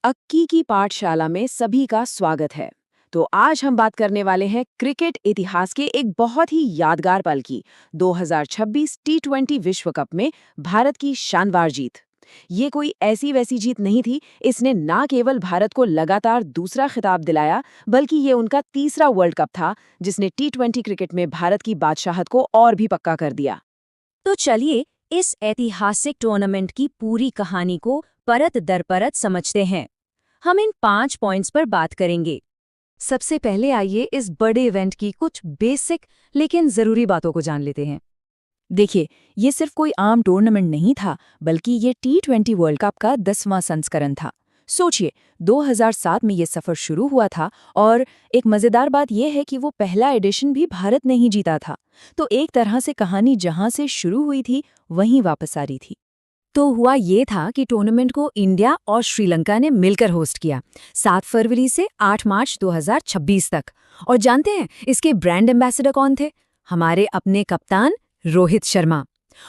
अक्की की पाठशाला में सभी का स्वागत है। तो आज हम बात करने वाले हैं क्रिकेट इतिहास के एक बहुत ही यादगार पल की। 2026 टी20 विश्व कप में भारत की शानदार जीत। ये कोई ऐसी वैसी जीत नहीं थी। इसने ना केवल भारत को लगातार दूसरा खिताब दिलाया, बल्कि ये उनका तीसरा वर्ल्ड कप था जिसने टी20 क्रिकेट में भारत की बादशाहत को और भी पक्का कर दिया। तो चलिए इस ऐतिहासिक टूर्नामेंट की पूरी कहानी को परत दर परत समझते हैं। हम इन 5 पॉइंट्स पर बात करेंगे। सबसे पहले आइए इस बड़े इवेंट की कुछ बेसिक लेकिन जरूरी बातों को जान लेते हैं। देखिए, ये सिर्फ कोई आम टूर्नामेंट नहीं था, बल्कि ये टी20 वर्ल्ड कप का 10वां संस्करण था। सोचिए, 2007 में ये सफ़र शुरू हुआ था और एक मज़ेदार बात यह है कि वो पहला एडिशन भी भारत ने ही जीता था। तो एक तरह से कहानी जहां से शुरू हुई थी वहीं वापस आ रही थी। तो हुआ ये था कि टूर्नामेंट को इंडिया और श्रीलंका ने मिलकर होस्ट किया, 7 फरवरी से 8 मार्च 2026 तक। और जानते हैं इसके ब्रांड एम्बेसडर कौन थे? हमारे अपने कप्तान रोहित शर्मा।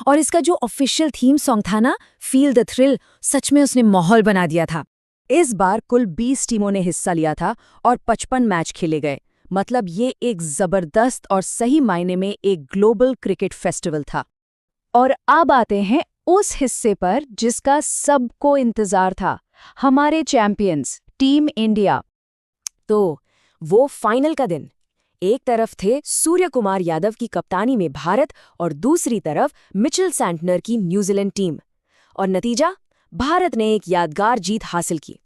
और इसका जो ऑफिशियल थीम सॉन्ग था ना, फील द थ्रिल, सच में उसने माहौल बना दिया था। इस बार कुल 20 टीमों ने हिस्सा लिया था और 55 मैच खेले गए। मतलब ये एक जबरदस्त और सही मायने में एक ग्लोबल क्रिकेट फेस्टिवल था। और अब आते हैं उस हिस्से पर जिसका सबको इंतजार था, हमारे चैंपियंस टीम इंडिया। तो वो फाइनल का दिन। एक तरफ थे सूर्य कुमार यादव की कप्तानी में भारत और दूसरी तरफ मिचेल सैंटनर की न्यूजीलैंड टीम। और नतीजा, भारत ने एक यादगार जीत हासिल की।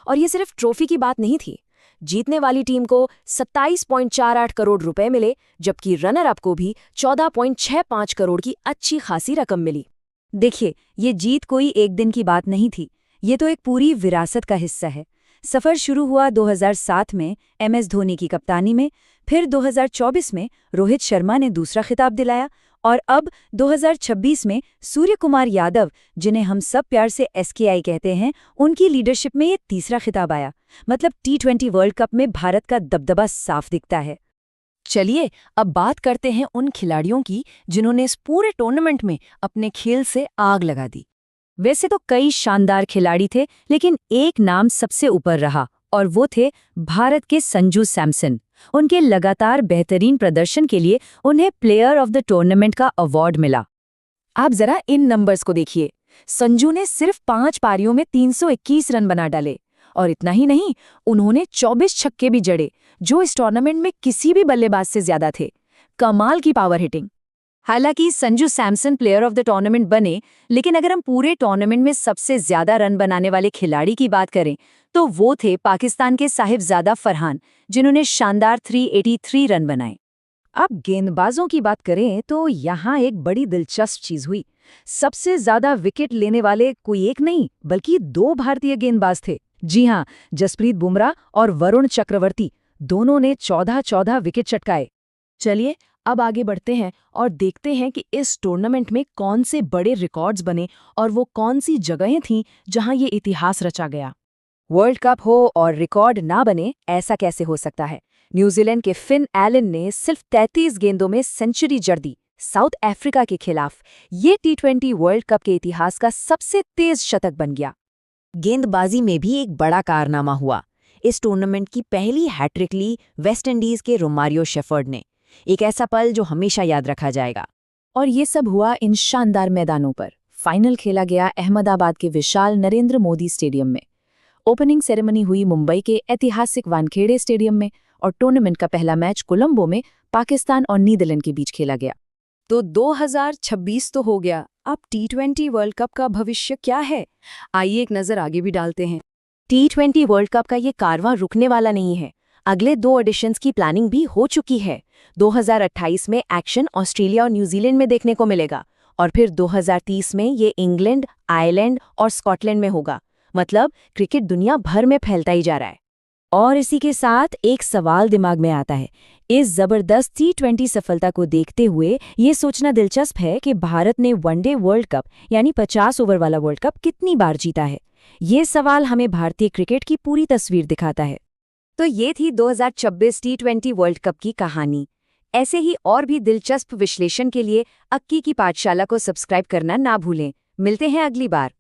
और ये सिर्फ ट्रॉफी की बात नहीं थी। जीतने वाली टीम को 27.48 करोड़ रुपए मिले, जबकि रनर अप को भी 14.65 करोड़ की अच्छी खासी रकम मिली। देखिए, ये जीत कोई एक दिन की बात नहीं थी, ये तो एक पूरी विरासत का हिस्सा है। सफ़र शुरू हुआ 2007 में MS धोनी की कप्तानी में, फिर 2024 में रोहित शर्मा ने दूसरा खिताब दिलाया, और अब 2026 में सूर्य कुमार यादव, जिन्हें हम सब प्यार से SKI कहते हैं, उनकी लीडरशिप में ये तीसरा खिताब आया। मतलब टी20 वर्ल्ड कप में भारत का दबदबा साफ दिखता है। चलिए, अब बात करते हैं उन खिलाड़ियों की जिन्होंने इस पूरे टूर्नामेंट में अपने खेल से आग लगा दी। वैसे तो कई शानदार खिलाड़ी थे, लेकिन एक नाम सबसे ऊपर रहा, और वो थे भारत के संजू सैमसन। उनके लगातार बेहतरीन प्रदर्शन के लिए उन्हें प्लेयर ऑफ द टूर्नामेंट का अवार्ड मिला। आप जरा इन नंबर्स को देखिए। संजू ने सिर्फ 5 पारियों में 321 रन बना डाले, और इतना ही नहीं, उन्होंने 24 छक्के भी जड़े, जो इस टूर्नामेंट में किसी भी बल्लेबाज से ज्यादा थे। कमाल की पावर हिटिंग। हालांकि Sanju Samson player of the tournament बने, लेकिन अगर हम पूरे टूर्नामेंट में सबसे ज्यादा रन बनाने वाले खिलाड़ी की बात करें तो वो थे पाकिस्तान के साहिबजादा फरहान, जिन्होंने शानदार 383 रन बनाए। अब गेंदबाजों की बात करें तो यहाँ एक बड़ी दिलचस्प चीज हुई। सबसे ज्यादा विकेट लेने वाले कोई एक नहीं, बल्कि 2 भारतीय गेंदबाज थे। जी हाँ, जसप्रीत बुमराह और वरुण चक्रवर्ती, दोनों ने 14-14 विकेट चटकाए। चलिए, अब आगे बढ़ते हैं और देखते हैं कि इस टूर्नामेंट में कौन से बड़े रिकॉर्ड्स बने और वो कौन सी जगहें थीं जहां ये इतिहास रचा गया। वर्ल्ड कप हो और रिकॉर्ड ना बने, ऐसा कैसे हो सकता है? न्यूजीलैंड के फिन एलन ने सिर्फ 33 गेंदों में सेंचुरी जड़ दी साउथ अफ्रीका के खिलाफ। ये टी20 वर्ल्ड कप के इतिहास का सबसे तेज शतक बन गया। गेंदबाजी में भी एक बड़ा कारनामा हुआ। इस टूर्नामेंट की पहली हैट्रिक ली वेस्टइंडीज के रोमारियो शेफर्ड ने। एक ऐसा पल जो हमेशा याद रखा जाएगा। और ये सब हुआ इन शानदार मैदानों पर। फाइनल खेला गया अहमदाबाद के विशाल नरेंद्र मोदी स्टेडियम में। ओपनिंग सेरेमनी हुई मुंबई के ऐतिहासिक वानखेड़े स्टेडियम में, और टूर्नामेंट का पहला मैच कोलंबो में पाकिस्तान और नीदरलैंड के बीच खेला गया। तो 2026 तो हो गया, अब टी20 वर्ल्ड कप का भविष्य क्या है? आइए एक नज़र आगे भी डालते हैं। टी20 वर्ल्ड कप का ये कारवां रुकने वाला नहीं है। अगले 2 एडिशंस की प्लानिंग भी हो चुकी है। 2028 में एक्शन ऑस्ट्रेलिया और न्यूजीलैंड में देखने को मिलेगा, और फिर 2030 में ये इंग्लैंड, आयरलैंड और स्कॉटलैंड में होगा। मतलब क्रिकेट दुनिया भर में फैलता ही जा रहा है। और इसी के साथ एक सवाल दिमाग में आता है। इस जबरदस्त टी20 सफलता को देखते हुए ये सोचना दिलचस्प है कि भारत ने वनडे वर्ल्ड कप यानी 50 ओवर वाला वर्ल्ड कप कितनी बार जीता है। ये सवाल हमें भारतीय क्रिकेट की पूरी तस्वीर दिखाता है। तो ये थी 2026 टी20 वर्ल्ड कप की कहानी। ऐसे ही और भी दिलचस्प विश्लेषण के लिए अक्की की पाठशाला को सब्सक्राइब करना ना भूलें। मिलते हैं अगली बार।